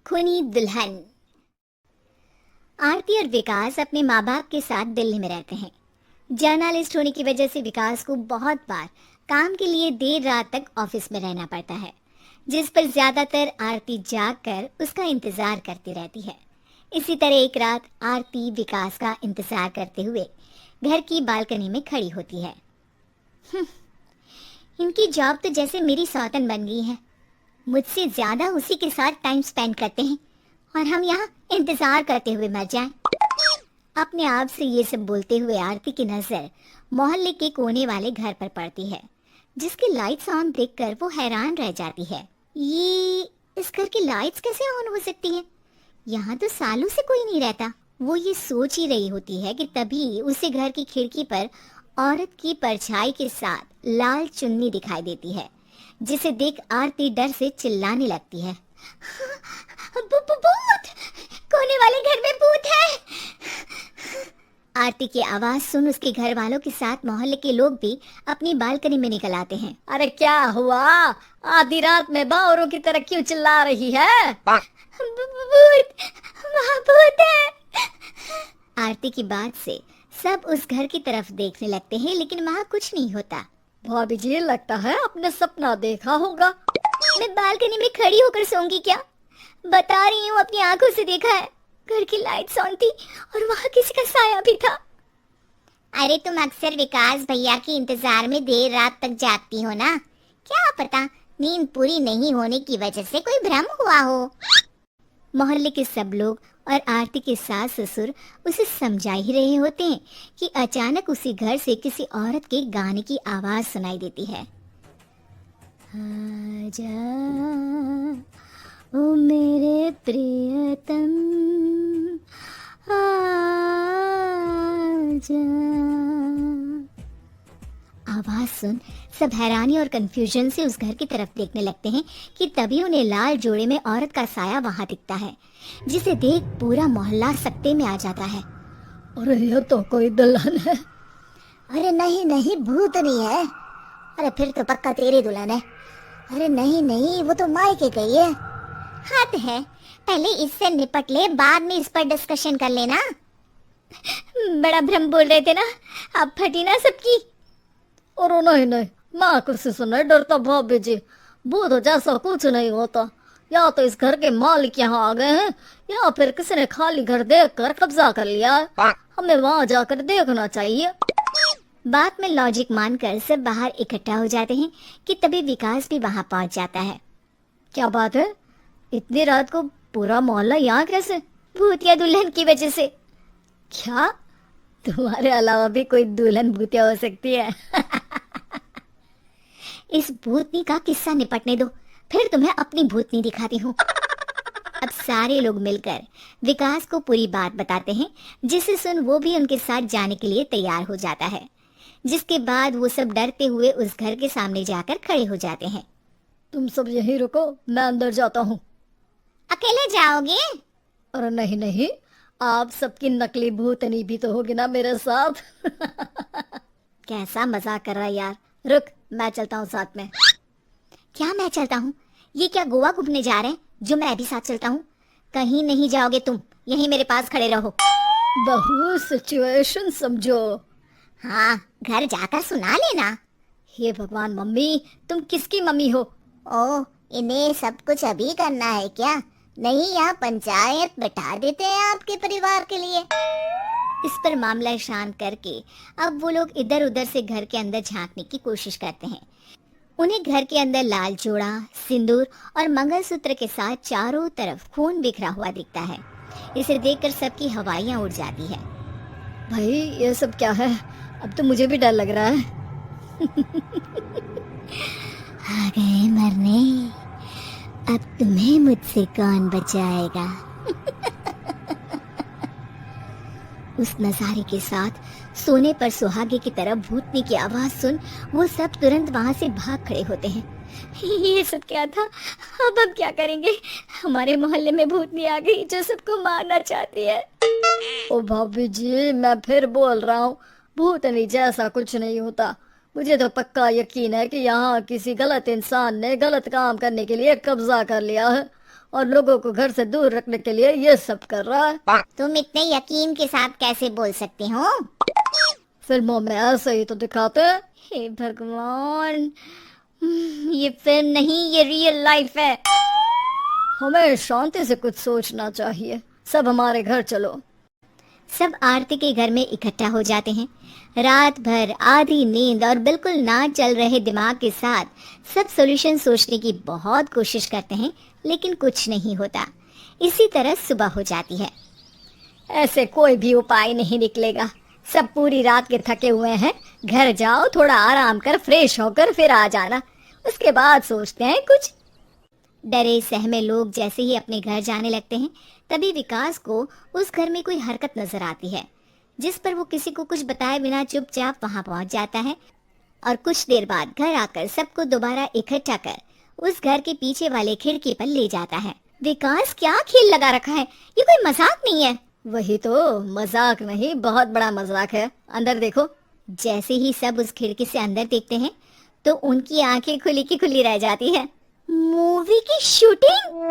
खूनी दुल्हन। आरती और विकास अपने माँ बाप के साथ दिल्ली में रहते हैं। जर्नलिस्ट होने की वजह से विकास को बहुत बार काम के लिए देर रात तक ऑफिस में रहना पड़ता है, जिस पर ज्यादातर आरती जाग कर उसका इंतजार करती रहती है। इसी तरह एक रात आरती विकास का इंतजार करते हुए घर की बालकनी में खड़ी होती है। इनकी जॉब तो जैसे मेरी सौतन बन गई है। मुझसे ज्यादा उसी के साथ टाइम स्पेंड करते हैं और हम यहाँ इंतजार करते हुए मर जाएं। अपने आप से ये सब बोलते हुए आरती की नजर मोहल्ले के कोने वाले घर पर पड़ती है, जिसकी लाइट्स ऑन देखकर वो हैरान रह जाती है। ये इस घर की लाइट्स कैसे ऑन हो सकती हैं? यहाँ तो सालों से कोई नहीं रहता। वो ये सोच ही रही होती है कि तभी उसे घर की खिड़की पर औरत की परछाई के साथ लाल चुन्नी दिखाई देती है, जिसे देख आरती डर से चिल्लाने लगती है। भूत! कोने वाले घर में भूत है! आरती की आवाज सुन उसके घर वालों के साथ मोहल्ले के लोग भी अपनी बालकनी में निकल आते हैं। अरे क्या हुआ? आधी रात में बावरों की तरह क्यों चिल्ला रही है? भूत! वहाँ भूत है! आरती की बात से सब उस घर की तरफ देखने लगते हैं, लेकिन वहाँ कुछ नहीं होता। भाभी जी, लगता है आपने सपना देखा होगा। मैं बालकनी में खड़ी होकर सोऊंगी क्या? बता रही हूँ, अपनी आंखों से देखा है। घर की लाइट्स ऑन थी और वहाँ किसी का साया भी था। अरे तुम अक्सर विकास भैया के इंतजार में देर रात तक जागती हो ना, क्या पता नींद पूरी नहीं होने की वजह से कोई भ्रम हुआ हो। मोहल्ले के सब लोग और आरती के सास ससुर उसे समझा ही रहे होते हैं कि अचानक उसी घर से किसी औरत के गाने की आवाज सुनाई देती है। आजा ओ मेरे प्रियतम आजा। आवाज सुन सब हैरानी और कंफ्यूजन से उस घर की तरफ देखने लगते हैं कि तभी उन्हें लाल जोड़े में औरत का साया वहां दिखता है, जिसे देख पूरा मोहल्ला सकते में आ जाता है। अरे ये तो कोई दुल्हन है। अरे नहीं नहीं, भूत नहीं है। अरे फिर तो पक्का तेरी दुल्हन है। अरे नहीं नहीं, वो तो मायके गई है। हाथ है, पहले इससे निपट ले, बाद में इस पर डिस्कशन कर लेना। बड़ा भ्रम बोल रहे थे ना, अब फटी ना सबकी। और नहीं नहीं, मैं किसी से नहीं डरता भाभी जी। भूत जैसा कुछ नहीं होता। या तो इस घर के मालिक यहाँ आ गए हैं, या फिर किसी ने खाली घर देख कर कब्जा कर लिया है। हमें वहाँ जाकर देखना चाहिए। बात में लॉजिक मानकर सब बाहर इकट्ठा हो जाते हैं कि तभी विकास भी वहाँ पहुँच जाता है। क्या बात है? इतनी रात को पूरा मोहल्ला यहाँ कैसे? भूतिया दुल्हन की वजह से। क्या तुम्हारे अलावा भी कोई दुल्हन भूतिया हो सकती है? इस भूतनी का किस्सा निपटने दो, फिर तुम्हें अपनी भूतनी दिखाती हूँ। अब सारे लोग मिलकर विकास को पूरी बात बताते हैं, जिसे सुन वो भी उनके साथ जाने के लिए तैयार हो जाता है। जिसके बाद वो सब डरते हुए उस घर के सामने जाकर खड़े हो जाते हैं। तुम सब यहीं रुको, मैं अंदर जाता हूँ। अकेले जाओगे? अरे नहीं नहीं, आप सबकी नकली भूतनी भी तो होगी ना मेरे साथ। कैसा मजाक कर रहा है यार। रुक, मैं चलता हूँ साथ में। क्या मैं चलता हूँ? ये क्या गोवा घूमने जा रहे हैं जो मैं भी साथ चलता हूँ? कहीं नहीं जाओगे तुम, यहीं मेरे पास खड़े रहो। बहू सिचुएशन समझो। हाँ, घर जाकर सुना लेना। हे भगवान, मम्मी तुम किसकी मम्मी हो? ओह, इन्हें सब कुछ अभी करना है क्या? नहीं, यहाँ पंचायत बैठा देते हैं आपके परिवार के लिए। इस पर मामला शांत करके अब वो लोग इधर उधर से घर के अंदर झांकने की कोशिश करते हैं। उन्हें घर के अंदर लाल जोड़ा, सिंदूर और मंगलसूत्र के साथ चारों तरफ खून बिखरा हुआ दिखता है। इसे देखकर सबकी हवाइयां उड़ जाती है। भाई ये सब क्या है? अब तो मुझे भी डर लग रहा है। आ गए मरने, अब तुम्हें मुझसे कौन बचाएगा? उस नजारे के साथ सोने पर सुहागे की तरह भूतनी की आवाज सुन वो सब तुरंत वहां से भाग खड़े होते हैं। ये सब क्या था? अब हम क्या करेंगे? हमारे मोहल्ले में भूतनी आ गई जो सबको मारना चाहती है। ओ भाभी जी, मैं फिर बोल रहा हूँ, भूतनी जैसा कुछ नहीं होता। मुझे तो पक्का यकीन है कि यहाँ किसी गलत इंसान ने गलत काम करने के लिए कब्जा कर लिया है और लोगों को घर से दूर रखने के लिए ये सब कर रहा है। तुम इतने यकीन के साथ कैसे बोल सकते हो? फिल्मों में ऐसे ही तो दिखाते हैं। हे भगवान, ये फिल्म नहीं, ये रियल लाइफ है। हमें शांति से कुछ सोचना चाहिए। सब हमारे घर चलो। सब आरती के घर में इकट्ठा हो जाते हैं। रात भर आधी नींद और बिल्कुल ना चल रहे दिमाग के साथ सब सॉल्यूशन सोचने की बहुत कोशिश करते हैं, लेकिन कुछ नहीं होता। इसी तरह सुबह हो जाती है। ऐसे कोई भी उपाय नहीं निकलेगा। सब पूरी रात के थके हुए हैं। घर जाओ, थोड़ा आराम कर, फ्रेश होकर फिर आ जाना। उसके बाद सोचते हैं कुछ। डरे सहमे लोग जैसे ही अपने घर जाने लगते हैं, तभी विकास को उस घर में कोई हरकत नजर आती है, जिस पर वो किसी को कुछ बताए बिना चुपचाप वहां पहुंच जाता है और कुछ देर बाद घर आकर सबको दोबारा इकट्ठा कर उस घर के पीछे वाले खिड़की पर ले जाता है। विकास, क्या खेल लगा रखा है? ये कोई मजाक नहीं है। वही तो, मजाक नहीं, बहुत बड़ा मजाक है। अंदर देखो। जैसे ही सब उस खिड़की से अंदर देखते हैं तो उनकी आंखें खुली की खुली रह जाती है। मूवी की शूटिंग!